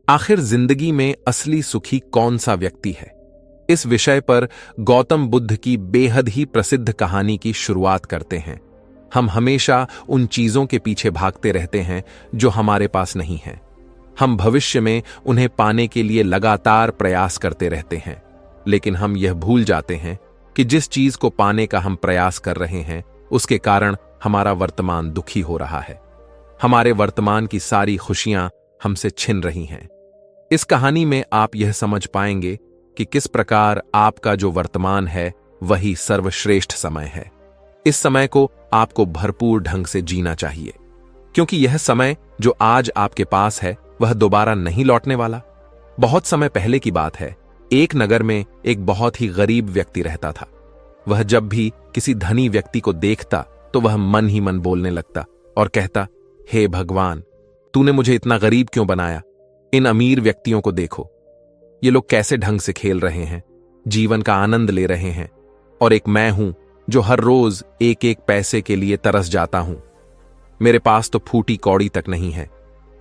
आखिर जिंदगी में असली सुखी कौन सा व्यक्ति है? इस विषय पर गौतम बुद्ध की बेहद ही प्रसिद्ध कहानी की शुरुआत करते हैं। हम हमेशा उन चीजों के पीछे भागते रहते हैं जो हमारे पास नहीं है। हम भविष्य में उन्हें पाने के लिए लगातार प्रयास करते रहते हैं, लेकिन हम यह भूल जाते हैं कि जिस चीज को पाने का हम प्रयास कर रहे हैं उसके कारण हमारा वर्तमान दुखी हो रहा है। हमारे वर्तमान की सारी खुशियां हमसे छिन रही हैं। इस कहानी में आप यह समझ पाएंगे कि किस प्रकार आपका जो वर्तमान है वही सर्वश्रेष्ठ समय है। इस समय को आपको भरपूर ढंग से जीना चाहिए, क्योंकि यह समय जो आज आपके पास है वह दोबारा नहीं लौटने वाला। बहुत समय पहले की बात है, एक नगर में एक बहुत ही गरीब व्यक्ति रहता था। वह जब भी किसी धनी व्यक्ति को देखता तो वह मन ही मन बोलने लगता और कहता, हे भगवान, तूने मुझे इतना गरीब क्यों बनाया? इन अमीर व्यक्तियों को देखो, ये लोग कैसे ढंग से खेल रहे हैं, जीवन का आनंद ले रहे हैं, और एक मैं हूं जो हर रोज एक एक पैसे के लिए तरस जाता हूं। मेरे पास तो फूटी कौड़ी तक नहीं है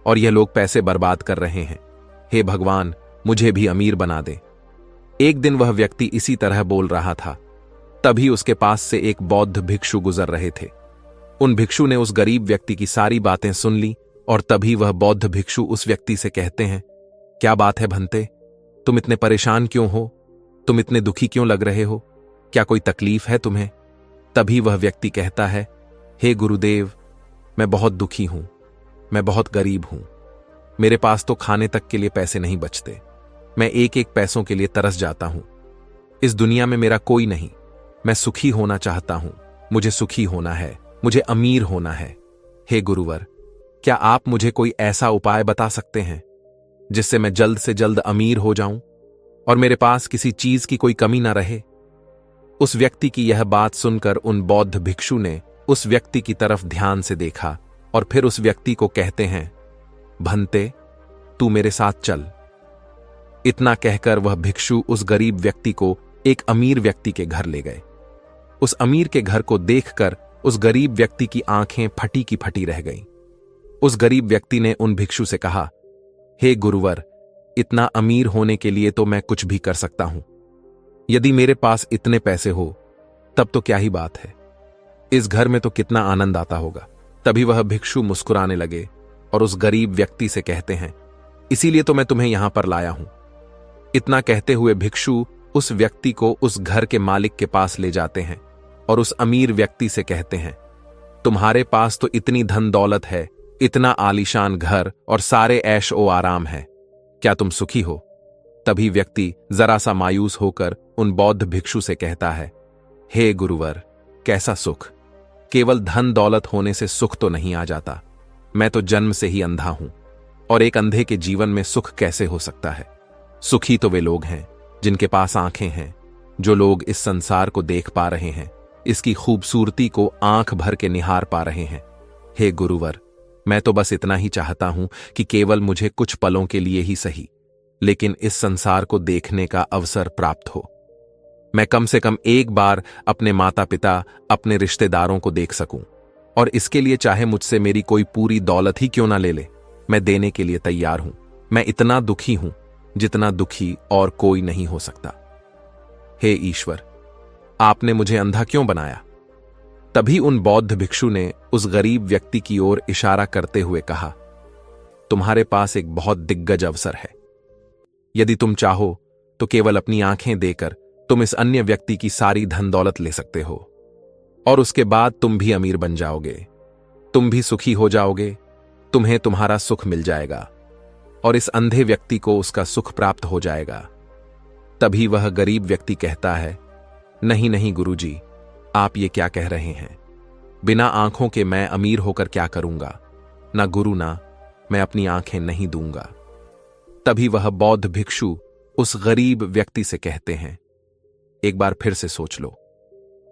और यह लोग पैसे बर्बाद कर रहे हैं। हे भगवान, मुझे भी अमीर बना दे। एक दिन वह व्यक्ति इसी तरह बोल रहा था, तभी उसके पास से एक बौद्ध भिक्षु गुजर रहे थे। उन भिक्षु ने उस गरीब व्यक्ति की सारी बातें सुन ली और तभी वह बौद्ध भिक्षु उस व्यक्ति से कहते हैं, क्या बात है भंते, तुम इतने परेशान क्यों हो? तुम इतने दुखी क्यों लग रहे हो? क्या कोई तकलीफ है तुम्हें? तभी वह व्यक्ति कहता है, हे गुरुदेव, मैं बहुत दुखी हूं, मैं बहुत गरीब हूं। मेरे पास तो खाने तक के लिए पैसे नहीं बचते। मैं एक एक पैसों के लिए तरस जाता हूं। इस दुनिया में मेरा कोई नहीं। मैं सुखी होना चाहता हूं। मुझे सुखी होना है, मुझे अमीर होना है। हे गुरुवर, क्या आप मुझे कोई ऐसा उपाय बता सकते हैं जिससे मैं जल्द से जल्द अमीर हो जाऊं और मेरे पास किसी चीज की कोई कमी ना रहे? उस व्यक्ति की यह बात सुनकर उन बौद्ध भिक्षु ने उस व्यक्ति की तरफ ध्यान से देखा और फिर उस व्यक्ति को कहते हैं, भंते, तू मेरे साथ चल। इतना कहकर वह भिक्षु उस गरीब व्यक्ति को एक अमीर व्यक्ति के घर ले गए। उस अमीर के घर को देखकर उस गरीब व्यक्ति की आंखें फटी की फटी रह गईं। उस गरीब व्यक्ति ने उन भिक्षु से कहा, हे गुरुवर, इतना अमीर होने के लिए तो मैं कुछ भी कर सकता हूं। यदि मेरे पास इतने पैसे हो तब तो क्या ही बात है, इस घर में तो कितना आनंद आता होगा। तभी वह भिक्षु मुस्कुराने लगे और उस गरीब व्यक्ति से कहते हैं, इसीलिए तो मैं तुम्हें यहां पर लाया हूं। इतना कहते हुए भिक्षु उस व्यक्ति को उस घर के मालिक के पास ले जाते हैं और उस अमीर व्यक्ति से कहते हैं, तुम्हारे पास तो इतनी धन दौलत है, इतना आलीशान घर और सारे ऐश ओ आराम है, क्या तुम सुखी हो? तभी व्यक्ति जरा सा मायूस होकर उन बौद्ध भिक्षु से कहता है, हे गुरुवर, कैसा सुख? केवल धन दौलत होने से सुख तो नहीं आ जाता। मैं तो जन्म से ही अंधा हूं और एक अंधे के जीवन में सुख कैसे हो सकता है? सुखी तो वे लोग हैं जिनके पास आंखें हैं, जो लोग इस संसार को देख पा रहे हैं, इसकी खूबसूरती को आंख भर के निहार पा रहे हैं। हे गुरुवर, मैं तो बस इतना ही चाहता हूं कि केवल मुझे कुछ पलों के लिए ही सही, लेकिन इस संसार को देखने का अवसर प्राप्त हो। मैं कम से कम एक बार अपने माता पिता, अपने रिश्तेदारों को देख सकूं, और इसके लिए चाहे मुझसे मेरी कोई पूरी दौलत ही क्यों ना ले ले, मैं देने के लिए तैयार हूं। मैं इतना दुखी हूं जितना दुखी और कोई नहीं हो सकता। हे ईश्वर, आपने मुझे अंधा क्यों बनाया? तभी उन बौद्ध भिक्षु ने उस गरीब व्यक्ति की ओर इशारा करते हुए कहा, तुम्हारे पास एक बहुत दिग्गज अवसर है। यदि तुम चाहो तो केवल अपनी आंखें देकर तुम इस अन्य व्यक्ति की सारी धन दौलत ले सकते हो और उसके बाद तुम भी अमीर बन जाओगे, तुम भी सुखी हो जाओगे, तुम्हें तुम्हारा सुख मिल जाएगा और इस अंधे व्यक्ति को उसका सुख प्राप्त हो जाएगा। तभी वह गरीब व्यक्ति कहता है, नहीं नहीं गुरुजी, आप ये क्या कह रहे हैं? बिना आंखों के मैं अमीर होकर क्या करूंगा? ना गुरु, ना मैं अपनी आंखें नहीं दूंगा। तभी वह बौद्ध भिक्षु उस गरीब व्यक्ति से कहते हैं, एक बार फिर से सोच लो,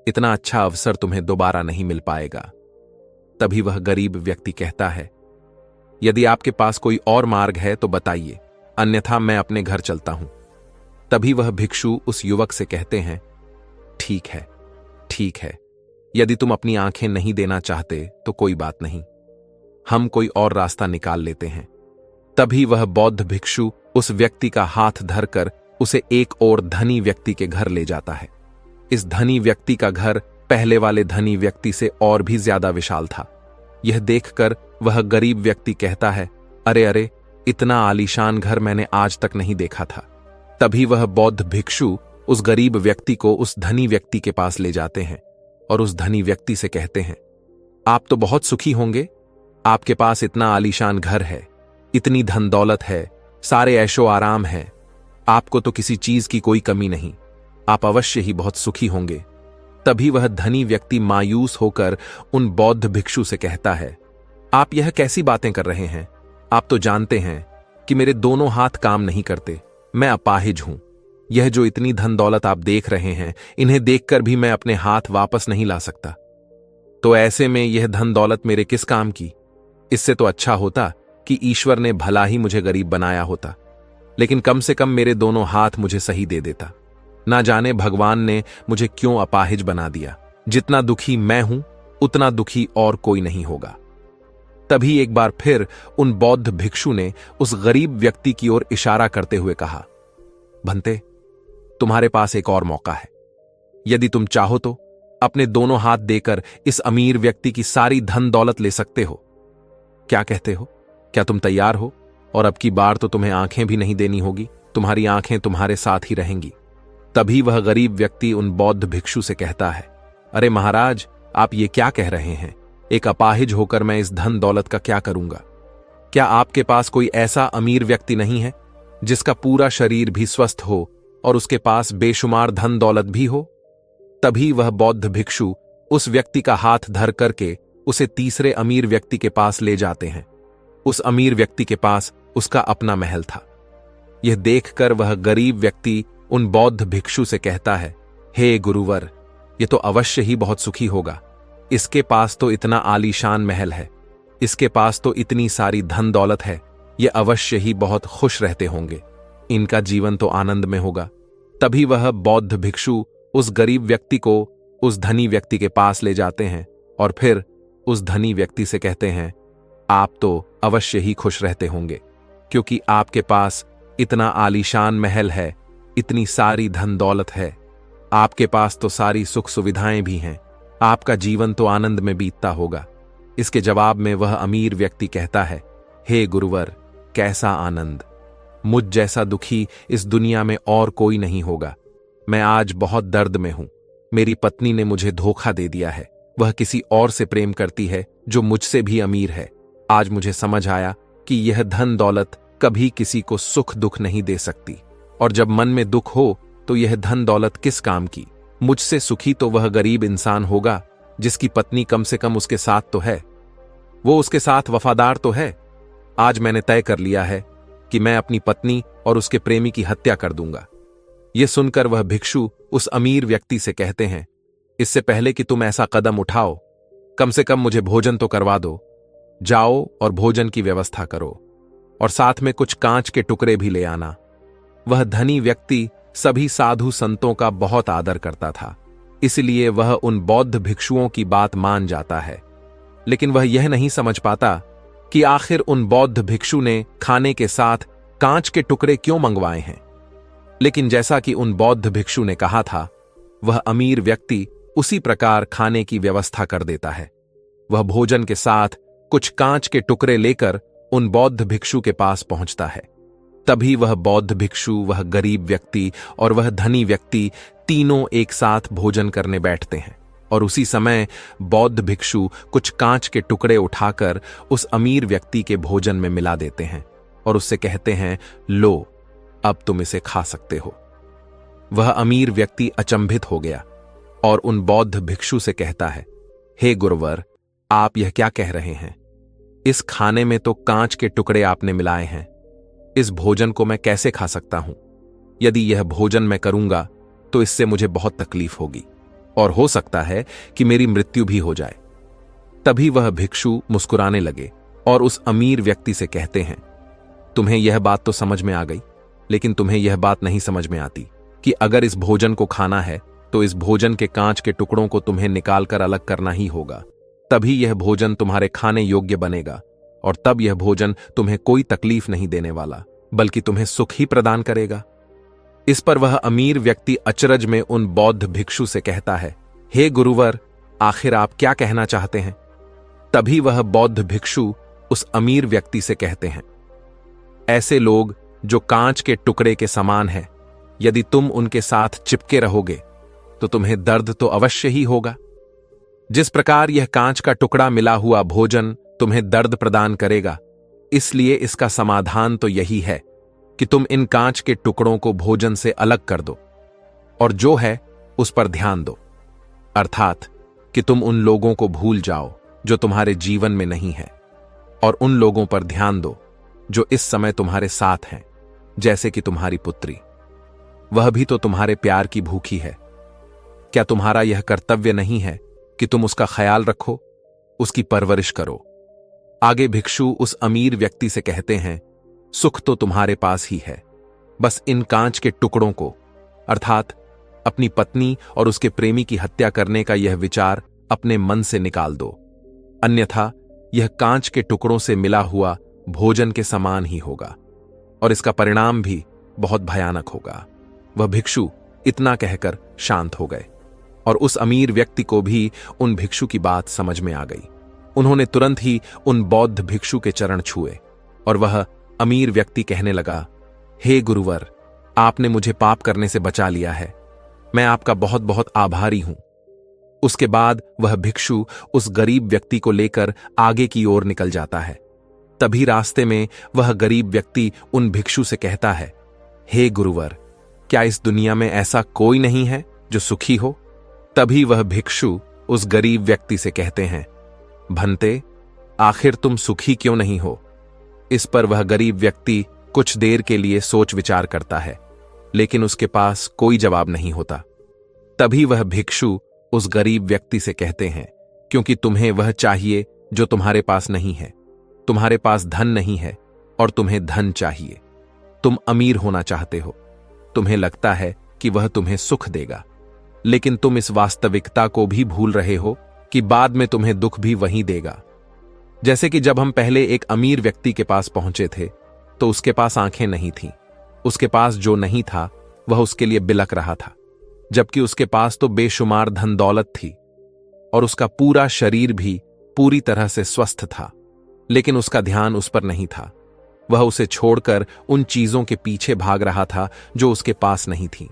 इतना अच्छा अवसर तुम्हें दोबारा नहीं मिल पाएगा। तभी वह गरीब व्यक्ति कहता है, यदि आपके पास कोई और मार्ग है तो बताइए, अन्यथा मैं अपने घर चलता हूं। तभी वह भिक्षु उस युवक से कहते हैं, ठीक है, ठीक है, यदि तुम अपनी आंखें नहीं देना चाहते तो कोई बात नहीं, हम कोई और रास्ता निकाल लेते हैं। तभी वह बौद्ध भिक्षु उस व्यक्ति का हाथ धरकर उसे एक और धनी व्यक्ति के घर ले जाता है। इस धनी व्यक्ति का घर पहले वाले धनी व्यक्ति से और भी ज्यादा विशाल था। यह देखकर वह गरीब व्यक्ति कहता है, अरे अरे, इतना आलीशान घर मैंने आज तक नहीं देखा था। तभी वह बौद्ध भिक्षु उस गरीब व्यक्ति को उस धनी व्यक्ति के पास ले जाते हैं और उस धनी व्यक्ति से कहते हैं, आप तो बहुत सुखी होंगे, आपके पास इतना आलीशान घर है, इतनी धन दौलत है, सारे ऐशो आराम है, आपको तो किसी चीज की कोई कमी नहीं, आप अवश्य ही बहुत सुखी होंगे। तभी वह धनी व्यक्ति मायूस होकर उन बौद्ध भिक्षु से कहता है, आप यह कैसी बातें कर रहे हैं? आप तो जानते हैं कि मेरे दोनों हाथ काम नहीं करते, मैं अपाहिज हूं। यह जो इतनी धन दौलत आप देख रहे हैं, इन्हें देखकर भी मैं अपने हाथ वापस नहीं ला सकता। तो ऐसे में यह धन दौलत मेरे किस काम की? इससे तो अच्छा होता कि ईश्वर ने भला ही मुझे गरीब बनाया होता, लेकिन कम से कम मेरे दोनों हाथ मुझे सही दे देता। ना जाने भगवान ने मुझे क्यों अपाहिज बना दिया। जितना दुखी मैं हूं, उतना दुखी और कोई नहीं होगा। तभी एक बार फिर उन बौद्ध भिक्षु ने उस गरीब व्यक्ति की ओर इशारा करते हुए कहा, भंते, तुम्हारे पास एक और मौका है। यदि तुम चाहो तो अपने दोनों हाथ देकर इस अमीर व्यक्ति की सारी धन दौलत ले सकते हो। क्या कहते हो? क्या तुम तैयार हो? और अब की बार तो तुम्हें आंखें भी नहीं देनी होगी, तुम्हारी आंखें तुम्हारे साथ ही रहेंगी। तभी वह गरीब व्यक्ति उन बौद्ध भिक्षु से कहता है, अरे महाराज, आप ये क्या कह रहे हैं? एक अपाहिज होकर मैं इस धन दौलत का क्या करूंगा? क्या आपके पास कोई ऐसा अमीर व्यक्ति नहीं है जिसका पूरा शरीर भी स्वस्थ हो और उसके पास बेशुमार धन दौलत भी हो? तभी वह बौद्ध भिक्षु उस व्यक्ति का हाथ धर करके उसे तीसरे अमीर व्यक्ति के पास ले जाते हैं। उस अमीर व्यक्ति के पास उसका अपना महल था। यह देखकर वह गरीब व्यक्ति उन बौद्ध भिक्षु से कहता है, हे गुरुवर, यह तो अवश्य ही बहुत सुखी होगा। इसके पास तो इतना आलीशान महल है, इसके पास तो इतनी सारी धन दौलत है, ये अवश्य ही बहुत खुश रहते होंगे, इनका जीवन तो आनंद में होगा। तभी वह बौद्ध भिक्षु उस गरीब व्यक्ति को उस धनी व्यक्ति के पास ले जाते हैं और फिर उस धनी व्यक्ति से कहते हैं, आप तो अवश्य ही खुश रहते होंगे, क्योंकि आपके पास इतना आलीशान महल है, इतनी सारी धन दौलत है, आपके पास तो सारी सुख सुविधाएं भी हैं, आपका जीवन तो आनंद में बीतता होगा। इसके जवाब में वह अमीर व्यक्ति कहता है, हे गुरुवर, कैसा आनंद! मुझ जैसा दुखी इस दुनिया में और कोई नहीं होगा। मैं आज बहुत दर्द में हूं। मेरी पत्नी ने मुझे धोखा दे दिया है, वह किसी और से प्रेम करती है जो मुझसे भी अमीर है। आज मुझे समझ आया कि यह धन दौलत कभी किसी को सुख दुख नहीं दे सकती, और जब मन में दुख हो तो यह धन दौलत किस काम की। मुझसे सुखी तो वह गरीब इंसान होगा जिसकी पत्नी कम से कम उसके साथ तो है, वो उसके साथ वफादार तो है। आज मैंने तय कर लिया है कि मैं अपनी पत्नी और उसके प्रेमी की हत्या कर दूंगा। यह सुनकर वह भिक्षु उस अमीर व्यक्ति से कहते हैं, इससे पहले कि तुम ऐसा कदम उठाओ, कम से कम मुझे भोजन तो करवा दो। जाओ और भोजन की व्यवस्था करो और साथ में कुछ कांच के टुकड़े भी ले आना। वह धनी व्यक्ति सभी साधु संतों का बहुत आदर करता था, इसलिए वह उन बौद्ध भिक्षुओं की बात मान जाता है। लेकिन वह यह नहीं समझ पाता कि आखिर उन बौद्ध भिक्षु ने खाने के साथ कांच के टुकड़े क्यों मंगवाए हैं। लेकिन जैसा कि उन बौद्ध भिक्षु ने कहा था, वह अमीर व्यक्ति उसी प्रकार खाने की व्यवस्था कर देता है। वह भोजन के साथ कुछ कांच के टुकड़े लेकर उन बौद्ध भिक्षु के पास पहुंचता है। तभी वह बौद्ध भिक्षु, वह गरीब व्यक्ति और वह धनी व्यक्ति तीनों एक साथ भोजन करने बैठते हैं, और उसी समय बौद्ध भिक्षु कुछ कांच के टुकड़े उठाकर उस अमीर व्यक्ति के भोजन में मिला देते हैं और उससे कहते हैं, लो, अब तुम इसे खा सकते हो। वह अमीर व्यक्ति अचंभित हो गया और उन बौद्ध भिक्षु से कहता है, हे गुरुवर, आप यह क्या कह रहे हैं? इस खाने में तो कांच के टुकड़े आपने मिलाए हैं। इस भोजन को मैं कैसे खा सकता हूं? यदि यह भोजन मैं करूंगा तो इससे मुझे बहुत तकलीफ होगी और हो सकता है कि मेरी मृत्यु भी हो जाए। तभी वह भिक्षु मुस्कुराने लगे और उस अमीर व्यक्ति से कहते हैं, तुम्हें यह बात तो समझ में आ गई, लेकिन तुम्हें यह बात नहीं समझ में आती कि अगर इस भोजन को खाना है तो इस भोजन के कांच के टुकड़ों को तुम्हें निकालकर अलग करना ही होगा। तभी यह भोजन तुम्हारे खाने योग्य बनेगा और तब यह भोजन तुम्हें कोई तकलीफ नहीं देने वाला, बल्कि तुम्हें सुख ही प्रदान करेगा। इस पर वह अमीर व्यक्ति अचरज में उन बौद्ध भिक्षु से कहता है, हे गुरुवर, आखिर आप क्या कहना चाहते हैं? तभी वह बौद्ध भिक्षु उस अमीर व्यक्ति से कहते हैं, ऐसे लोग जो कांच के टुकड़े के समान हैं, यदि तुम उनके साथ चिपके रहोगे तो तुम्हें दर्द तो अवश्य ही होगा। जिस प्रकार यह कांच का टुकड़ा मिला हुआ भोजन तुम्हें दर्द प्रदान करेगा, इसलिए इसका समाधान तो यही है कि तुम इन कांच के टुकड़ों को भोजन से अलग कर दो और जो है उस पर ध्यान दो, अर्थात कि तुम उन लोगों को भूल जाओ जो तुम्हारे जीवन में नहीं है और उन लोगों पर ध्यान दो जो इस समय तुम्हारे साथ हैं, जैसे कि तुम्हारी पुत्री। वह भी तो तुम्हारे प्यार की भूखी है। क्या तुम्हारा यह कर्तव्य नहीं है कि तुम उसका ख्याल रखो, उसकी परवरिश करो? आगे भिक्षु उस अमीर व्यक्ति से कहते हैं, सुख तो तुम्हारे पास ही है, बस इन कांच के टुकड़ों को, अर्थात अपनी पत्नी और उसके प्रेमी की हत्या करने का यह विचार अपने मन से निकाल दो, अन्यथा यह कांच के टुकड़ों से मिला हुआ भोजन के समान ही होगा और इसका परिणाम भी बहुत भयानक होगा। वह भिक्षु इतना कहकर शांत हो गए और उस अमीर व्यक्ति को भी उन भिक्षु की बात समझ में आ गई। उन्होंने तुरंत ही उन बौद्ध भिक्षु के चरण छुए और वह अमीर व्यक्ति कहने लगा, हे गुरुवर, आपने मुझे पाप करने से बचा लिया है, मैं आपका बहुत बहुत आभारी हूं। उसके बाद वह भिक्षु उस गरीब व्यक्ति को लेकर आगे की ओर निकल जाता है। तभी रास्ते में वह गरीब व्यक्ति उन भिक्षु से कहता है, हे गुरुवर, क्या इस दुनिया में ऐसा कोई नहीं है जो सुखी हो? तभी वह भिक्षु उस गरीब व्यक्ति से कहते हैं, भंते, आखिर तुम सुखी क्यों नहीं हो? इस पर वह गरीब व्यक्ति कुछ देर के लिए सोच विचार करता है, लेकिन उसके पास कोई जवाब नहीं होता। तभी वह भिक्षु उस गरीब व्यक्ति से कहते हैं, क्योंकि तुम्हें वह चाहिए जो तुम्हारे पास नहीं है। तुम्हारे पास धन नहीं है और तुम्हें धन चाहिए। तुम अमीर होना चाहते हो। तुम्हें लगता है कि वह तुम्हें सुख देगा, लेकिन तुम इस वास्तविकता को भी भूल रहे हो कि बाद में तुम्हें दुख भी वही देगा। जैसे कि जब हम पहले एक अमीर व्यक्ति के पास पहुंचे थे तो उसके पास आंखें नहीं थीं। उसके पास जो नहीं था वह उसके लिए बिलक रहा था, जबकि उसके पास तो बेशुमार धन दौलत थी और उसका पूरा शरीर भी पूरी तरह से स्वस्थ था, लेकिन उसका ध्यान उस पर नहीं था। वह उसे छोड़कर उन चीजों के पीछे भाग रहा था जो उसके पास नहीं थीं।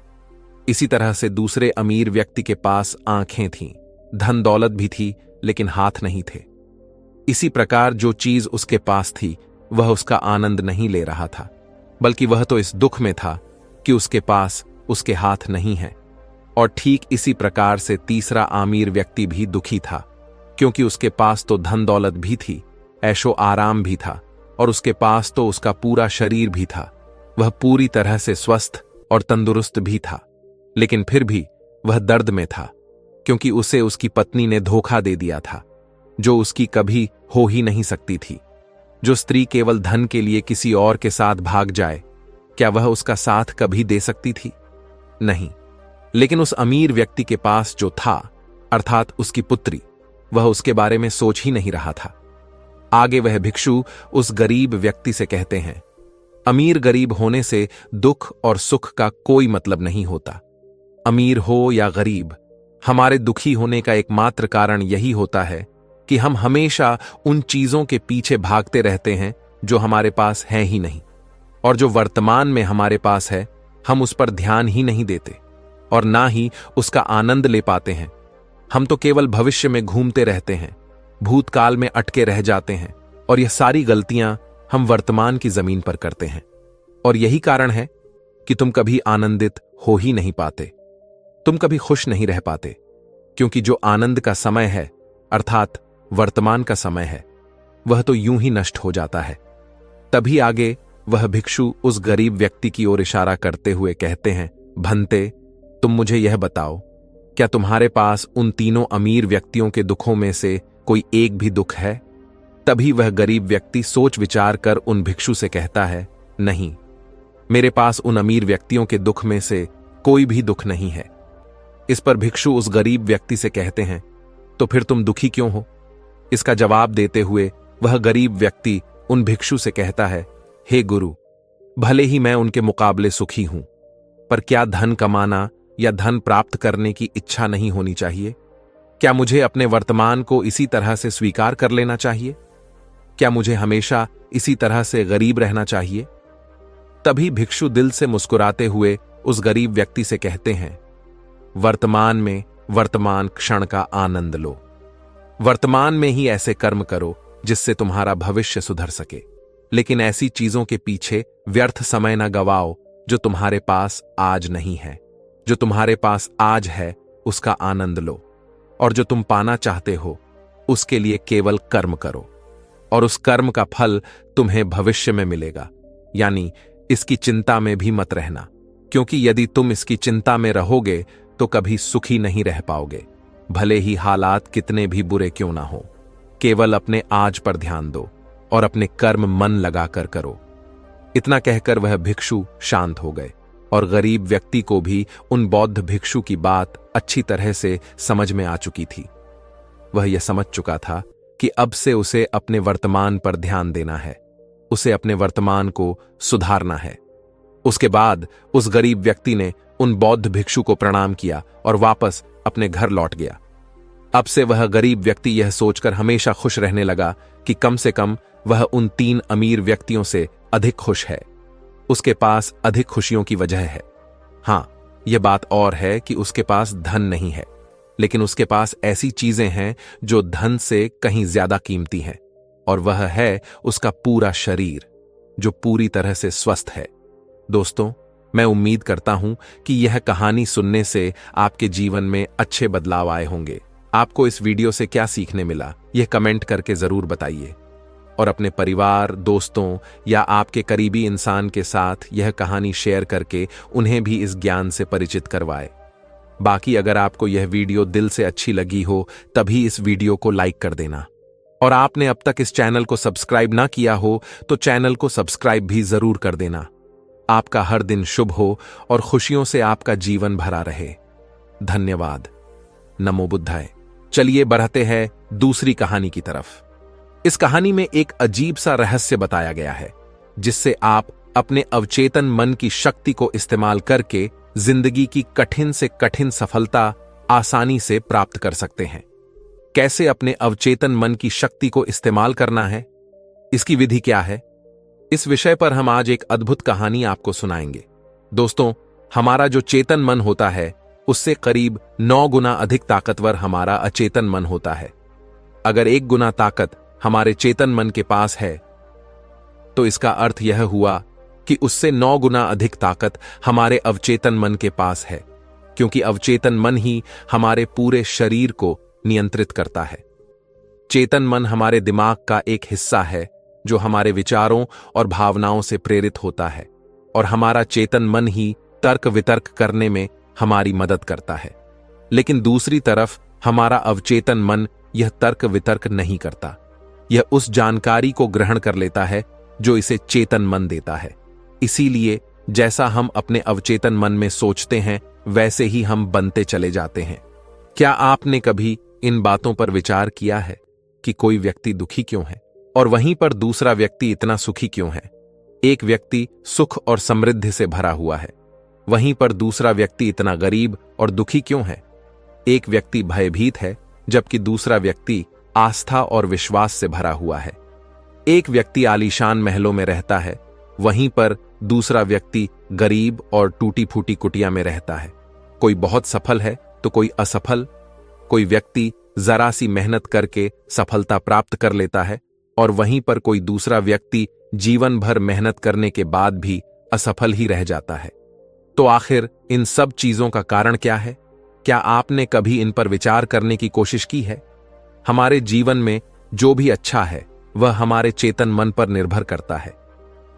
इसी तरह से दूसरे अमीर व्यक्ति के पास आंखें थीं, धन दौलत भी थी, लेकिन हाथ नहीं थे। इसी प्रकार जो चीज उसके पास थी वह उसका आनंद नहीं ले रहा था, बल्कि वह तो इस दुख में था कि उसके पास उसके हाथ नहीं है। और ठीक इसी प्रकार से तीसरा अमीर व्यक्ति भी दुखी था, क्योंकि उसके पास तो धन दौलत भी थी, ऐशो आराम भी था और उसके पास तो उसका पूरा शरीर भी था। वह पूरी तरह से स्वस्थ और तंदुरुस्त भी था, लेकिन फिर भी वह दर्द में था, क्योंकि उसे उसकी पत्नी ने धोखा दे दिया था, जो उसकी कभी हो ही नहीं सकती थी। जो स्त्री केवल धन के लिए किसी और के साथ भाग जाए, क्या वह उसका साथ कभी दे सकती थी? नहीं। लेकिन उस अमीर व्यक्ति के पास जो था, अर्थात उसकी पुत्री, वह उसके बारे में सोच ही नहीं रहा था। आगे वह भिक्षु उस गरीब व्यक्ति से कहते हैं, अमीर गरीब होने से दुख और सुख का कोई मतलब नहीं होता। अमीर हो या गरीब, हमारे दुखी होने का एकमात्र कारण यही होता है कि हम हमेशा उन चीजों के पीछे भागते रहते हैं जो हमारे पास है ही नहीं, और जो वर्तमान में हमारे पास है हम उस पर ध्यान ही नहीं देते और ना ही उसका आनंद ले पाते हैं। हम तो केवल भविष्य में घूमते रहते हैं, भूतकाल में अटके रह जाते हैं, और यह सारी गलतियां हम वर्तमान की जमीन पर करते हैं। और यही कारण है कि तुम कभी आनंदित हो ही नहीं पाते, तुम कभी खुश नहीं रह पाते, क्योंकि जो आनंद का समय है, अर्थात वर्तमान का समय है, वह तो यूं ही नष्ट हो जाता है। तभी आगे वह भिक्षु उस गरीब व्यक्ति की ओर इशारा करते हुए कहते हैं, भंते, तुम मुझे यह बताओ, क्या तुम्हारे पास उन तीनों अमीर व्यक्तियों के दुखों में से कोई एक भी दुख है? तभी वह गरीब व्यक्ति सोच विचार कर उन भिक्षु से कहता है, नहीं, मेरे पास उन अमीर व्यक्तियों के दुख में से कोई भी दुख नहीं है। इस पर भिक्षु उस गरीब व्यक्ति से कहते हैं, तो फिर तुम दुखी क्यों हो? इसका जवाब देते हुए वह गरीब व्यक्ति उन भिक्षु से कहता है, हे गुरु, भले ही मैं उनके मुकाबले सुखी हूं, पर क्या धन कमाना या धन प्राप्त करने की इच्छा नहीं होनी चाहिए? क्या मुझे अपने वर्तमान को इसी तरह से स्वीकार कर लेना चाहिए? क्या मुझे हमेशा इसी तरह से गरीब रहना चाहिए? तभी भिक्षु दिल से मुस्कुराते हुए उस गरीब व्यक्ति से कहते हैं, वर्तमान में वर्तमान क्षण का आनंद लो। वर्तमान में ही ऐसे कर्म करो जिससे तुम्हारा भविष्य सुधर सके, लेकिन ऐसी चीजों के पीछे व्यर्थ समय न गवाओ जो तुम्हारे पास आज नहीं है। जो तुम्हारे पास आज है उसका आनंद लो, और जो तुम पाना चाहते हो उसके लिए केवल कर्म करो, और उस कर्म का फल तुम्हें भविष्य में मिलेगा। यानी इसकी चिंता में भी मत रहना, क्योंकि यदि तुम इसकी चिंता में रहोगे तो कभी सुखी नहीं रह पाओगे, भले ही हालात कितने भी बुरे क्यों ना हो। केवल अपने आज पर ध्यान दो और अपने कर्म मन लगाकर करो। इतना कहकर वह भिक्षु शांत हो गए, और गरीब व्यक्ति को भी उन बौद्ध भिक्षु की बात अच्छी तरह से समझ में आ चुकी थी। वह यह समझ चुका था कि अब से उसे अपने वर्तमान पर ध्यान देना है, उसे अपने वर्तमान को सुधारना है। उसके बाद उस गरीब व्यक्ति ने उन बौद्ध भिक्षु को प्रणाम किया और वापस अपने घर लौट गया। अब से वह गरीब व्यक्ति यह सोचकर हमेशा खुश रहने लगा कि कम से कम वह उन 3 अमीर व्यक्तियों से अधिक खुश है। उसके पास अधिक खुशियों की वजह है। हां, यह बात और है कि उसके पास धन नहीं है, लेकिन उसके पास ऐसी चीजें हैं जो धन से कहीं ज्यादा कीमती हैं, और वह है उसका पूरा शरीर जो पूरी तरह से स्वस्थ है। दोस्तों, मैं उम्मीद करता हूं कि यह कहानी सुनने से आपके जीवन में अच्छे बदलाव आए होंगे। आपको इस वीडियो से क्या सीखने मिला, यह कमेंट करके जरूर बताइए, और अपने परिवार, दोस्तों या आपके करीबी इंसान के साथ यह कहानी शेयर करके उन्हें भी इस ज्ञान से परिचित करवाएं। बाकी अगर आपको यह वीडियो दिल से अच्छी लगी हो तभी इस वीडियो को लाइक कर देना, और आपने अब तक इस चैनल को सब्सक्राइब ना किया हो तो चैनल को सब्सक्राइब भी जरूर कर देना। आपका हर दिन शुभ हो और खुशियों से आपका जीवन भरा रहे। धन्यवाद। नमो बुद्धाय। चलिए बढ़ते हैं दूसरी कहानी की तरफ। इस कहानी में एक अजीब सा रहस्य बताया गया है, जिससे आप अपने अवचेतन मन की शक्ति को इस्तेमाल करके जिंदगी की कठिन से कठिन सफलता आसानी से प्राप्त कर सकते हैं। कैसे अपने अवचेतन मन की शक्ति को इस्तेमाल करना है, इसकी विधि क्या है, इस विषय पर हम आज एक अद्भुत कहानी आपको सुनाएंगे। दोस्तों, हमारा जो चेतन मन होता है उससे करीब 9 गुना अधिक ताकतवर हमारा अचेतन मन होता है। अगर 1 गुना ताकत हमारे चेतन मन के पास है तो इसका अर्थ यह हुआ कि उससे 9 गुना अधिक ताकत हमारे अवचेतन मन के पास है, क्योंकि अवचेतन मन ही हमारे पूरे शरीर को नियंत्रित करता है। चेतन मन हमारे दिमाग का एक हिस्सा है जो हमारे विचारों और भावनाओं से प्रेरित होता है, और हमारा चेतन मन ही तर्क वितर्क करने में हमारी मदद करता है। लेकिन दूसरी तरफ हमारा अवचेतन मन यह तर्क वितर्क नहीं करता। यह उस जानकारी को ग्रहण कर लेता है जो इसे चेतन मन देता है। इसीलिए जैसा हम अपने अवचेतन मन में सोचते हैं वैसे ही हम बनते चले जाते हैं। क्या आपने कभी इन बातों पर विचार किया है कि कोई व्यक्ति दुखी क्यों है और वहीं पर दूसरा व्यक्ति इतना सुखी क्यों है? एक व्यक्ति सुख और समृद्धि से भरा हुआ है, वहीं पर दूसरा व्यक्ति इतना गरीब और दुखी क्यों है? एक व्यक्ति भयभीत है जबकि दूसरा व्यक्ति आस्था और विश्वास से भरा हुआ है। एक व्यक्ति आलीशान महलों में रहता है, वहीं पर दूसरा व्यक्ति गरीब और टूटी फूटी कुटिया में रहता है। कोई बहुत सफल है तो कोई असफल। कोई व्यक्ति जरा सी मेहनत करके सफलता प्राप्त कर लेता है, और वहीं पर कोई दूसरा व्यक्ति जीवन भर मेहनत करने के बाद भी असफल ही रह जाता है। तो आखिर इन सब चीजों का कारण क्या है? क्या आपने कभी इन पर विचार करने की कोशिश की है? हमारे जीवन में जो भी अच्छा है वह हमारे चेतन मन पर निर्भर करता है।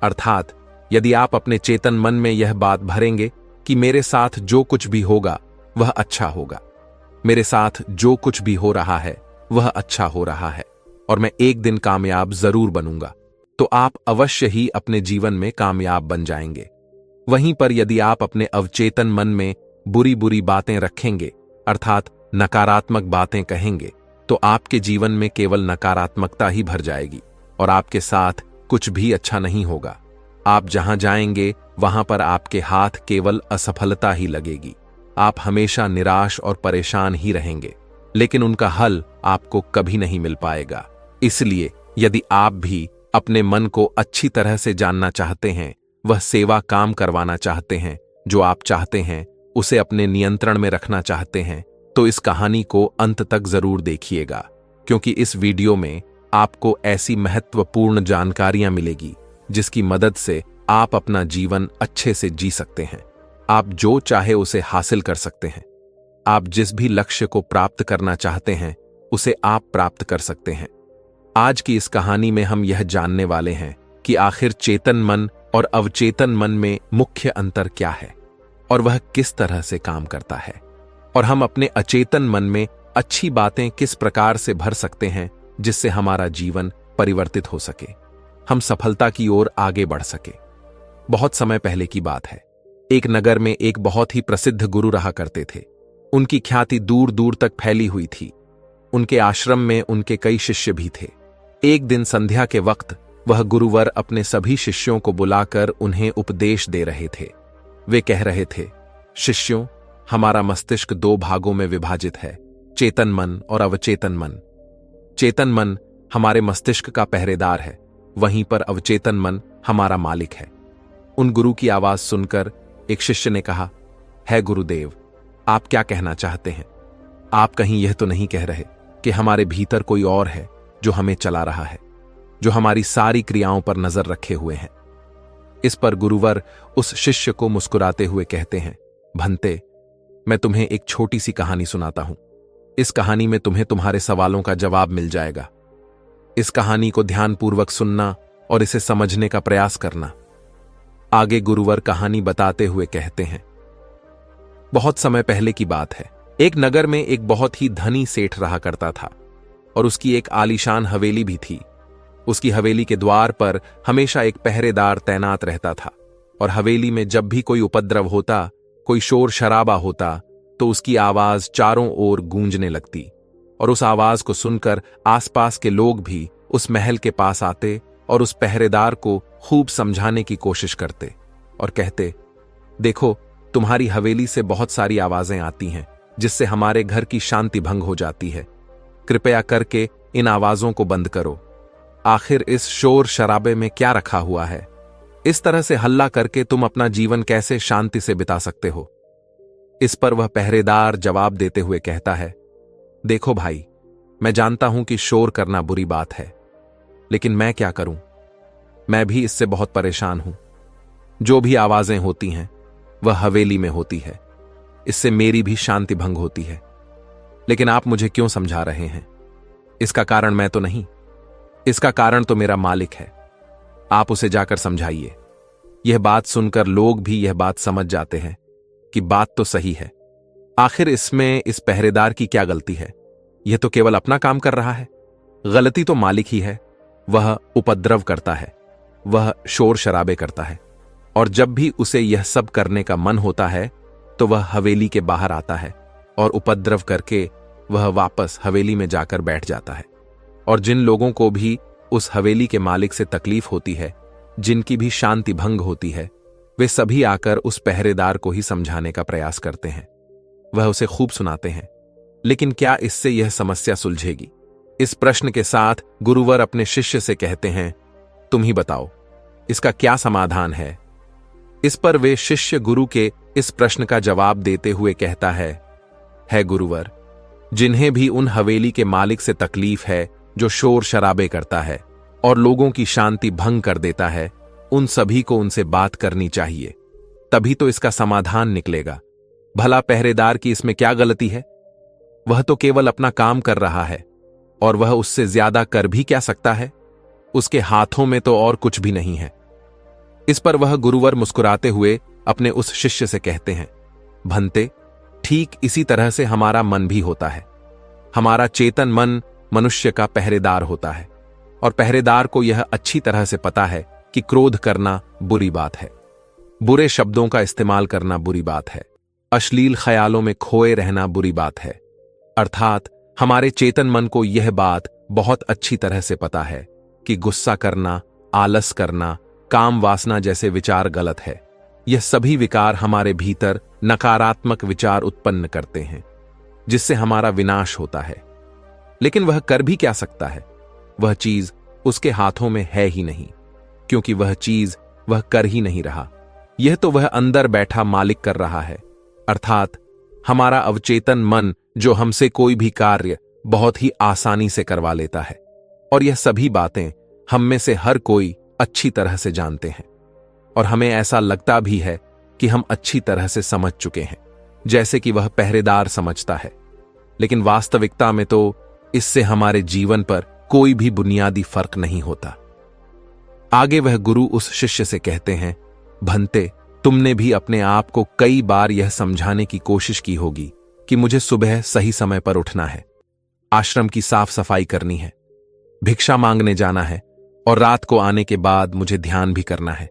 अर्थात यदि आप अपने चेतन मन में यह बात भरेंगे कि मेरे साथ जो कुछ भी होगा वह अच्छा होगा, मेरे साथ जो कुछ भी हो रहा है वह अच्छा हो रहा है, और मैं एक दिन कामयाब जरूर बनूंगा, तो आप अवश्य ही अपने जीवन में कामयाब बन जाएंगे। वहीं पर यदि आप अपने अवचेतन मन में बुरी बुरी बातें रखेंगे, अर्थात नकारात्मक बातें कहेंगे, तो आपके जीवन में केवल नकारात्मकता ही भर जाएगी। और आपके साथ कुछ भी अच्छा नहीं होगा। आप जहां जाएंगे वहां पर आपके हाथ केवल असफलता ही लगेगी। आप हमेशा निराश और परेशान ही रहेंगे, लेकिन उनका हल आपको कभी नहीं मिल पाएगा। इसलिए यदि आप भी अपने मन को अच्छी तरह से जानना चाहते हैं, वह सेवा काम करवाना चाहते हैं जो आप चाहते हैं, उसे अपने नियंत्रण में रखना चाहते हैं, तो इस कहानी को अंत तक जरूर देखिएगा, क्योंकि इस वीडियो में आपको ऐसी महत्वपूर्ण जानकारियां मिलेगी जिसकी मदद से आप अपना जीवन अच्छे से जी सकते हैं। आप जो चाहे उसे हासिल कर सकते हैं। आप जिस भी लक्ष्य को प्राप्त करना चाहते हैं उसे आप प्राप्त कर सकते हैं। आज की इस कहानी में हम यह जानने वाले हैं कि आखिर चेतन मन और अवचेतन मन में मुख्य अंतर क्या है और वह किस तरह से काम करता है, और हम अपने अचेतन मन में अच्छी बातें किस प्रकार से भर सकते हैं जिससे हमारा जीवन परिवर्तित हो सके, हम सफलता की ओर आगे बढ़ सके। बहुत समय पहले की बात है। एक नगर में एक बहुत ही प्रसिद्ध गुरु रहा करते थे। उनकी ख्याति दूर दूर तक फैली हुई थी। उनके आश्रम में उनके कई शिष्य भी थे। एक दिन संध्या के वक्त वह गुरुवर अपने सभी शिष्यों को बुलाकर उन्हें उपदेश दे रहे थे। वे कह रहे थे, शिष्यों, हमारा मस्तिष्क दो भागों में विभाजित है, चेतन मन और अवचेतन मन। चेतन मन हमारे मस्तिष्क का पहरेदार है, वहीं पर अवचेतन मन हमारा मालिक है। उन गुरु की आवाज सुनकर एक शिष्य ने कहा, है गुरुदेव, आप क्या कहना चाहते हैं? आप कहीं यह तो नहीं कह रहे कि हमारे भीतर कोई और है जो हमें चला रहा है, जो हमारी सारी क्रियाओं पर नजर रखे हुए हैं? इस पर गुरुवर उस शिष्य को मुस्कुराते हुए कहते हैं, भंते, मैं तुम्हें एक छोटी सी कहानी सुनाता हूं। इस कहानी में तुम्हें तुम्हारे सवालों का जवाब मिल जाएगा। इस कहानी को ध्यानपूर्वक सुनना और इसे समझने का प्रयास करना। आगे गुरुवर कहानी बताते हुए कहते हैं, बहुत समय पहले की बात है। एक नगर में एक बहुत ही धनी सेठ रहा करता था और उसकी एक आलीशान हवेली भी थी। उसकी हवेली के द्वार पर हमेशा एक पहरेदार तैनात रहता था और हवेली में जब भी कोई उपद्रव होता, कोई शोर शराबा होता, तो उसकी आवाज चारों ओर गूंजने लगती और उस आवाज को सुनकर आसपास के लोग भी उस महल के पास आते और उस पहरेदार को खूब समझाने की कोशिश करते और कहते, देखो, तुम्हारी हवेली से बहुत सारी आवाजें आती हैं जिससे हमारे घर की शांति भंग हो जाती है। कृपया करके इन आवाजों को बंद करो। आखिर इस शोर शराबे में क्या रखा हुआ है? इस तरह से हल्ला करके तुम अपना जीवन कैसे शांति से बिता सकते हो? इस पर वह पहरेदार जवाब देते हुए कहता है, देखो भाई, मैं जानता हूं कि शोर करना बुरी बात है, लेकिन मैं क्या करूं? मैं भी इससे बहुत परेशान हूं। जो भी आवाजें होती हैं वह हवेली में होती है, इससे मेरी भी शांति भंग होती है। लेकिन आप मुझे क्यों समझा रहे हैं? इसका कारण मैं तो नहीं, इसका कारण तो मेरा मालिक है। आप उसे जाकर समझाइए। यह बात सुनकर लोग भी यह बात समझ जाते हैं कि बात तो सही है। आखिर इसमें इस पहरेदार की क्या गलती है? यह तो केवल अपना काम कर रहा है। गलती तो मालिक ही है। वह उपद्रव करता है, वह शोर शराबे करता है, और जब भी उसे यह सब करने का मन होता है तो वह हवेली के बाहर आता है और उपद्रव करके वह वापस हवेली में जाकर बैठ जाता है। और जिन लोगों को भी उस हवेली के मालिक से तकलीफ होती है, जिनकी भी शांति भंग होती है, वे सभी आकर उस पहरेदार को ही समझाने का प्रयास करते हैं। वह उसे खूब सुनाते हैं, लेकिन क्या इससे यह समस्या सुलझेगी? इस प्रश्न के साथ गुरुवर अपने शिष्य से कहते हैं, तुम ही बताओ, इसका क्या समाधान है? इस पर वे शिष्य गुरु के इस प्रश्न का जवाब देते हुए कहता है गुरुवर, जिन्हें भी उन हवेली के मालिक से तकलीफ है जो शोर शराबे करता है और लोगों की शांति भंग कर देता है, उन सभी को उनसे बात करनी चाहिए, तभी तो इसका समाधान निकलेगा। भला पहरेदार की इसमें क्या गलती है? वह तो केवल अपना काम कर रहा है और वह उससे ज्यादा कर भी क्या सकता है? उसके हाथों में तो और कुछ भी नहीं है। इस पर वह गुरुवर मुस्कुराते हुए अपने उस शिष्य से कहते हैं, भंते, ठीक इसी तरह से हमारा मन भी होता है। हमारा चेतन मन मनुष्य का पहरेदार होता है और पहरेदार को यह अच्छी तरह से पता है कि क्रोध करना बुरी बात है, बुरे शब्दों का इस्तेमाल करना बुरी बात है, अश्लील ख्यालों में खोए रहना बुरी बात है। अर्थात हमारे चेतन मन को यह बात बहुत अच्छी तरह से पता है कि गुस्सा करना, आलस करना, काम वासना जैसे विचार गलत है। यह सभी विकार हमारे भीतर नकारात्मक विचार उत्पन्न करते हैं, जिससे हमारा विनाश होता है। लेकिन वह कर भी क्या सकता है? वह चीज उसके हाथों में है ही नहीं, क्योंकि वह चीज वह कर ही नहीं रहा। यह तो वह अंदर बैठा मालिक कर रहा है, अर्थात हमारा अवचेतन मन, जो हमसे कोई भी कार्य बहुत ही आसानी से करवा लेता है। और यह सभी बातें हम में से हर कोई अच्छी तरह से जानते हैं, और हमें ऐसा लगता भी है कि हम अच्छी तरह से समझ चुके हैं, जैसे कि वह पहरेदार समझता है। लेकिन वास्तविकता में तो इससे हमारे जीवन पर कोई भी बुनियादी फर्क नहीं होता। आगे वह गुरु उस शिष्य से कहते हैं, भंते, तुमने भी अपने आप को कई बार यह समझाने की कोशिश की होगी कि मुझे सुबह सही समय पर उठना है, आश्रम की साफ सफाई करनी है, भिक्षा मांगने जाना है और रात को आने के बाद मुझे ध्यान भी करना है।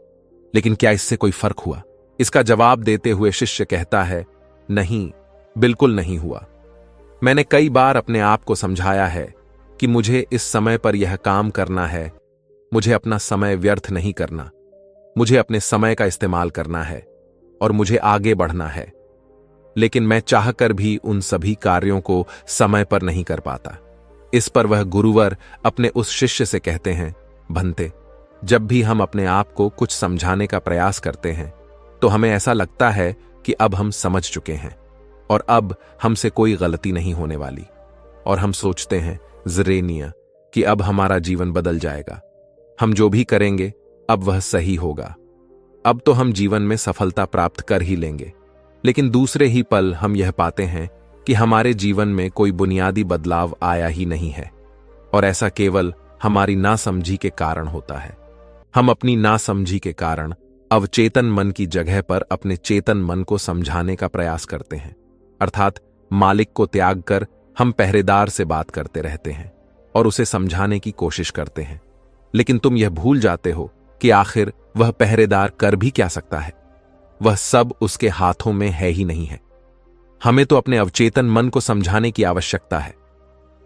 लेकिन क्या इससे कोई फर्क हुआ? इसका जवाब देते हुए शिष्य कहता है, नहीं, बिल्कुल नहीं हुआ। मैंने कई बार अपने आप को समझाया है कि मुझे इस समय पर यह काम करना है, मुझे अपना समय व्यर्थ नहीं करना, मुझे अपने समय का इस्तेमाल करना है और मुझे आगे बढ़ना है। लेकिन मैं चाहकर भी उन सभी कार्यों को समय पर नहीं कर पाता। इस पर वह गुरुवर अपने उस शिष्य से कहते हैं, भंते, जब भी हम अपने आप को कुछ समझाने का प्रयास करते हैं तो हमें ऐसा लगता है कि अब हम समझ चुके हैं और अब हमसे कोई गलती नहीं होने वाली, और हम सोचते हैं ज़रेनिया कि अब हमारा जीवन बदल जाएगा, हम जो भी करेंगे अब वह सही होगा, अब तो हम जीवन में सफलता प्राप्त कर ही लेंगे। लेकिन दूसरे ही पल हम यह पाते हैं कि हमारे जीवन में कोई बुनियादी बदलाव आया ही नहीं है, और ऐसा केवल हमारी नासमझी के कारण होता है। हम अपनी नासमझी के कारण अवचेतन मन की जगह पर अपने चेतन मन को समझाने का प्रयास करते हैं, अर्थात मालिक को त्याग कर हम पहरेदार से बात करते रहते हैं और उसे समझाने की कोशिश करते हैं। लेकिन तुम यह भूल जाते हो कि आखिर वह पहरेदार कर भी क्या सकता है? वह सब उसके हाथों में है ही नहीं है। हमें तो अपने अवचेतन मन को समझाने की आवश्यकता है।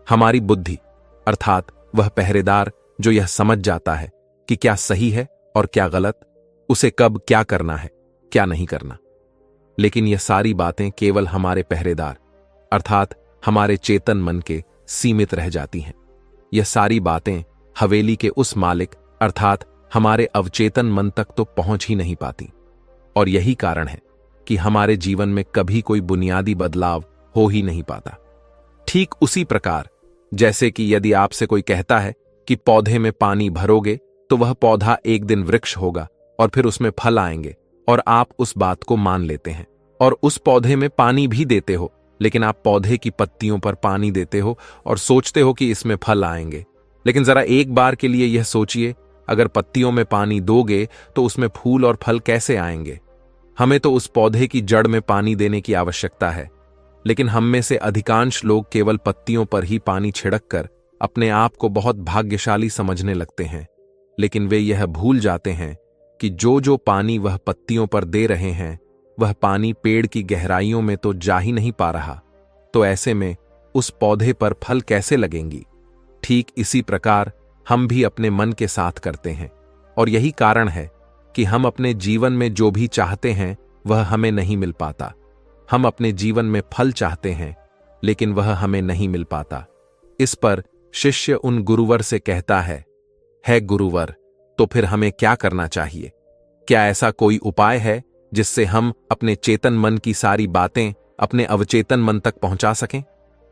हमारी बुद्धि, अर्थात वह पहरेदार जो यह समझ जाता है कि क्या सही है और क्या गलत, उसे कब क्या करना है, क्या नहीं करना। लेकिन यह सारी बातें केवल हमारे पहरेदार, अर्थात हमारे चेतन मन के सीमित रह जाती हैं। यह सारी बातें हवेली के उस मालिक, अर्थात हमारे अवचेतन मन तक तो पहुंच ही नहीं पाती। और यही कारण है कि हमारे जीवन में कभी कोई बुनियादी बदलाव हो ही नहीं पाता। ठीक उसी प्रकार जैसे कि यदि आपसे कोई कहता है कि पौधे में पानी भरोगे तो वह पौधा एक दिन वृक्ष होगा और फिर उसमें फल आएंगे, और आप उस बात को मान लेते हैं और उस पौधे में पानी भी देते हो, लेकिन आप पौधे की पत्तियों पर पानी देते हो और सोचते हो कि इसमें फल आएंगे। लेकिन जरा एक बार के लिए यह सोचिए, अगर पत्तियों में पानी दोगे तो उसमें फूल और फल कैसे आएंगे? हमें तो उस पौधे की जड़ में पानी देने की आवश्यकता है, लेकिन हम में से अधिकांश लोग केवल पत्तियों पर ही पानी छिड़क कर अपने आप को बहुत भाग्यशाली समझने लगते हैं। लेकिन वे यह भूल जाते हैं कि जो जो पानी वह पत्तियों पर दे रहे हैं, वह पानी पेड़ की गहराइयों में तो जा ही नहीं पा रहा, तो ऐसे में उस पौधे पर फल कैसे लगेंगी? ठीक इसी प्रकार हम भी अपने मन के साथ करते हैं, और यही कारण है कि हम अपने जीवन में जो भी चाहते हैं वह हमें नहीं मिल पाता। हम अपने जीवन में फल चाहते हैं, लेकिन वह हमें नहीं मिल पाता। इस पर शिष्य उन गुरुवर से कहता है गुरुवर, तो फिर हमें क्या करना चाहिए? क्या ऐसा कोई उपाय है जिससे हम अपने चेतन मन की सारी बातें अपने अवचेतन मन तक पहुंचा सकें?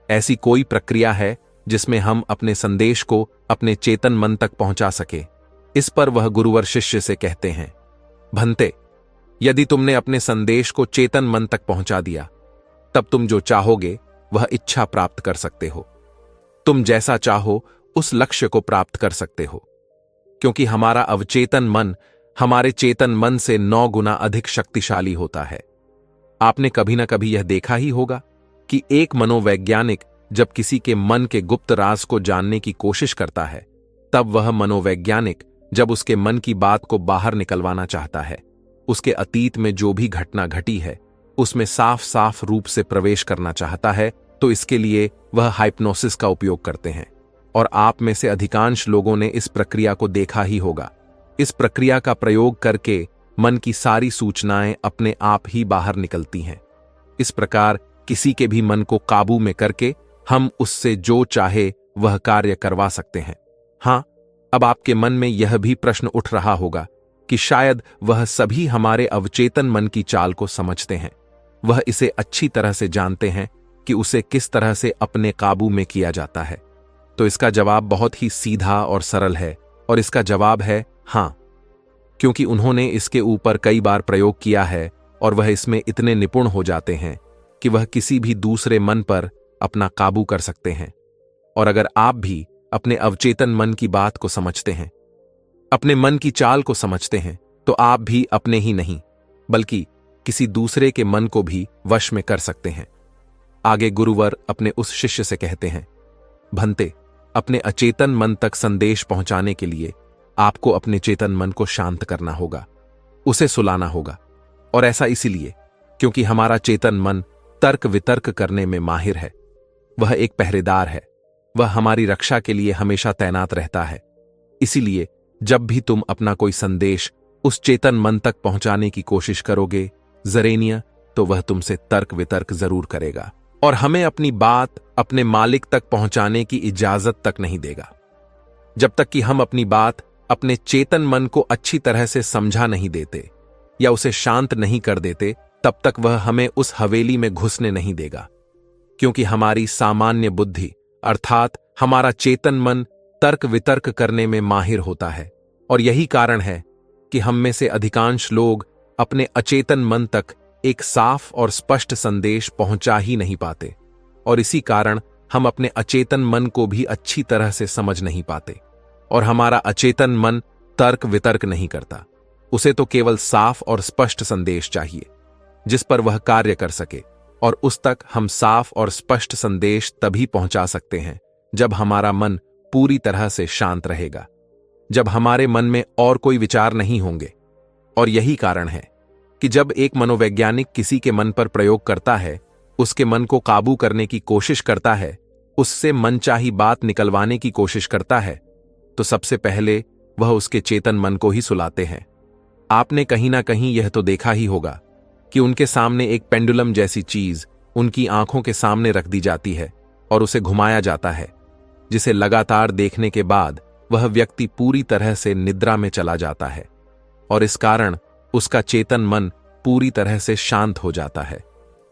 ऐसी कोई प्रक्रिया है जिसमें हम अपने संदेश को अपने चेतन मन तक पहुंचा सके? इस पर वह गुरुवर शिष्य से कहते हैं, भंते, यदि तुमने अपने संदेश को चेतन मन तक पहुंचा दिया, तब तुम जो चाहोगे वह इच्छा प्राप्त कर सकते हो। तुम जैसा चाहो उस लक्ष्य को प्राप्त कर सकते हो, क्योंकि हमारा अवचेतन मन हमारे चेतन मन से 9 गुना अधिक शक्तिशाली होता है। आपने कभी ना कभी यह देखा ही होगा कि एक मनोवैज्ञानिक जब किसी के मन के गुप्त राज को जानने की कोशिश करता है, तब वह मनोवैज्ञानिक जब उसके मन की बात को बाहर निकलवाना चाहता है, उसके अतीत में जो भी घटना घटी है उसमें साफ साफ रूप से प्रवेश करना चाहता है, तो इसके लिए वह हाइप्नोसिस का उपयोग करते हैं। और आप में से अधिकांश लोगों ने इस प्रक्रिया को देखा ही होगा। इस प्रक्रिया का प्रयोग करके मन की सारी सूचनाएं अपने आप ही बाहर निकलती हैं। इस प्रकार किसी के भी मन को काबू में करके हम उससे जो चाहे वह कार्य करवा सकते हैं। हाँ, अब आपके मन में यह भी प्रश्न उठ रहा होगा कि शायद वह सभी हमारे अवचेतन मन की चाल को समझते हैं, वह इसे अच्छी तरह से जानते हैं कि उसे किस तरह से अपने काबू में किया जाता है। तो इसका जवाब बहुत ही सीधा और सरल है, और इसका जवाब है हाँ, क्योंकि उन्होंने इसके ऊपर कई बार प्रयोग किया है और वह इसमें इतने निपुण हो जाते हैं कि वह किसी भी दूसरे मन पर अपना काबू कर सकते हैं। और अगर आप भी अपने अवचेतन मन की बात को समझते हैं, अपने मन की चाल को समझते हैं, तो आप भी अपने ही नहीं बल्कि किसी दूसरे के मन को भी वश में कर सकते हैं। आगे गुरुवर अपने उस शिष्य से कहते हैं, भंते, अपने अचेतन मन तक संदेश पहुंचाने के लिए आपको अपने चेतन मन को शांत करना होगा, उसे सुलाना होगा। और ऐसा इसीलिए क्योंकि हमारा चेतन मन तर्क वितर्क करने में माहिर है। वह एक पहरेदार है, वह हमारी रक्षा के लिए हमेशा तैनात रहता है। इसीलिए जब भी तुम अपना कोई संदेश उस चेतन मन तक पहुंचाने की कोशिश करोगे जरेनिया, तो वह तुमसे तर्क वितर्क जरूर करेगा और हमें अपनी बात अपने मालिक तक पहुंचाने की इजाजत तक नहीं देगा। जब तक कि हम अपनी बात अपने चेतन मन को अच्छी तरह से समझा नहीं देते या उसे शांत नहीं कर देते, तब तक वह हमें उस हवेली में घुसने नहीं देगा। क्योंकि हमारी सामान्य बुद्धि अर्थात हमारा चेतन मन तर्क वितर्क करने में माहिर होता है, और यही कारण है कि हम में से अधिकांश लोग अपने अचेतन मन तक एक साफ और स्पष्ट संदेश पहुंचा ही नहीं पाते, और इसी कारण हम अपने अचेतन मन को भी अच्छी तरह से समझ नहीं पाते। और हमारा अचेतन मन तर्क वितर्क नहीं करता, उसे तो केवल साफ और स्पष्ट संदेश चाहिए जिस पर वह कार्य कर सके, और उस तक हम साफ और स्पष्ट संदेश तभी पहुंचा सकते हैं जब हमारा मन पूरी तरह से शांत रहेगा, जब हमारे मन में और कोई विचार नहीं होंगे। और यही कारण है कि जब एक मनोवैज्ञानिक किसी के मन पर प्रयोग करता है, उसके मन को काबू करने की कोशिश करता है, उससे मनचाही बात निकलवाने की कोशिश करता है, तो सबसे पहले वह उसके चेतन मन को ही सुलाते हैं। आपने कहीं ना कहीं यह तो देखा ही होगा कि उनके सामने एक पेंडुलम जैसी चीज उनकी आंखों के सामने रख दी जाती है और उसे घुमाया जाता है, जिसे लगातार देखने के बाद वह व्यक्ति पूरी तरह से निद्रा में चला जाता है, और इस कारण उसका चेतन मन पूरी तरह से शांत हो जाता है।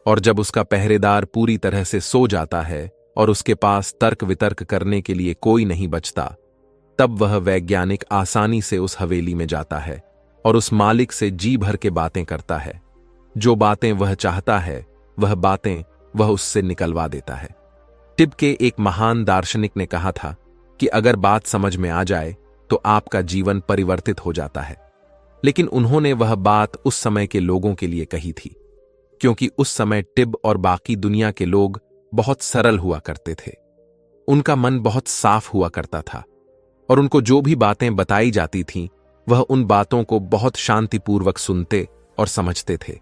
और जब उसका पहरेदार पूरी तरह से सो जाता है और उसके पास तर्क वितर्क करने के लिए कोई नहीं बचता, तब वह वैज्ञानिक आसानी से उस हवेली में जाता है और उस मालिक से जी भर के बातें करता है। जो बातें वह चाहता है वह बातें वह उससे निकलवा देता है। टिब के एक महान दार्शनिक ने कहा था कि अगर बात समझ में आ जाए तो आपका जीवन परिवर्तित हो जाता है। लेकिन उन्होंने वह बात उस समय के लोगों के लिए कही थी, क्योंकि उस समय टिब और बाकी दुनिया के लोग बहुत सरल हुआ करते थे। उनका मन बहुत साफ हुआ करता था, और उनको जो भी बातें बताई जाती थीं, वह उन बातों को बहुत शांतिपूर्वक सुनते और समझते थे।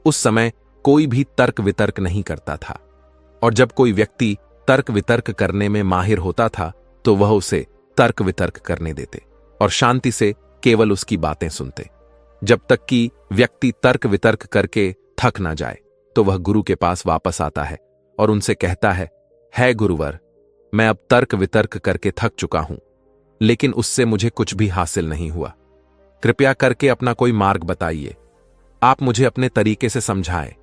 उस समय कोई भी तर्क वितर्क नहीं करता था, और जब कोई व्यक्ति तर्क वितर्क करने में माहिर होता था तो वह उसे तर्क वितर्क करने देते और शांति से केवल उसकी बातें सुनते, जब तक कि व्यक्ति तर्क वितर्क करके थक ना जाए। तो वह गुरु के पास वापस आता है और उनसे कहता है गुरुवर, मैं अब तर्क वितर्क करके थक चुका हूं, लेकिन उससे मुझे कुछ भी हासिल नहीं हुआ। कृपया करके अपना कोई मार्ग बताइए, आप मुझे अपने तरीके से समझाएं।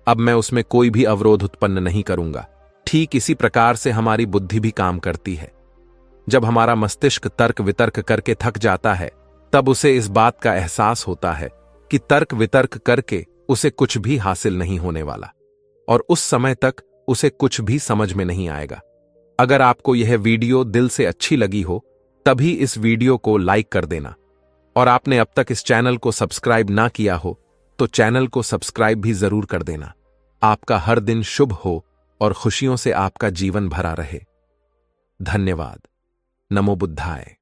अब मैं उसमें कोई भी अवरोध उत्पन्न नहीं करूंगा। ठीक इसी प्रकार से हमारी बुद्धि भी काम करती है। जब हमारा मस्तिष्क तर्क वितर्क करके थक जाता है, तब उसे इस बात का एहसास होता है कि तर्क वितर्क करके उसे कुछ भी हासिल नहीं होने वाला, और उस समय तक उसे कुछ भी समझ में नहीं आएगा। अगर आपको यह वीडियो दिल से अच्छी लगी हो, तभी इस वीडियो को लाइक कर देना, और आपने अब तक इस चैनल को सब्सक्राइब ना किया हो तो चैनल को सब्सक्राइब भी जरूर कर देना। आपका हर दिन शुभ हो और खुशियों से आपका जीवन भरा रहे। धन्यवाद। नमो बुद्धाय।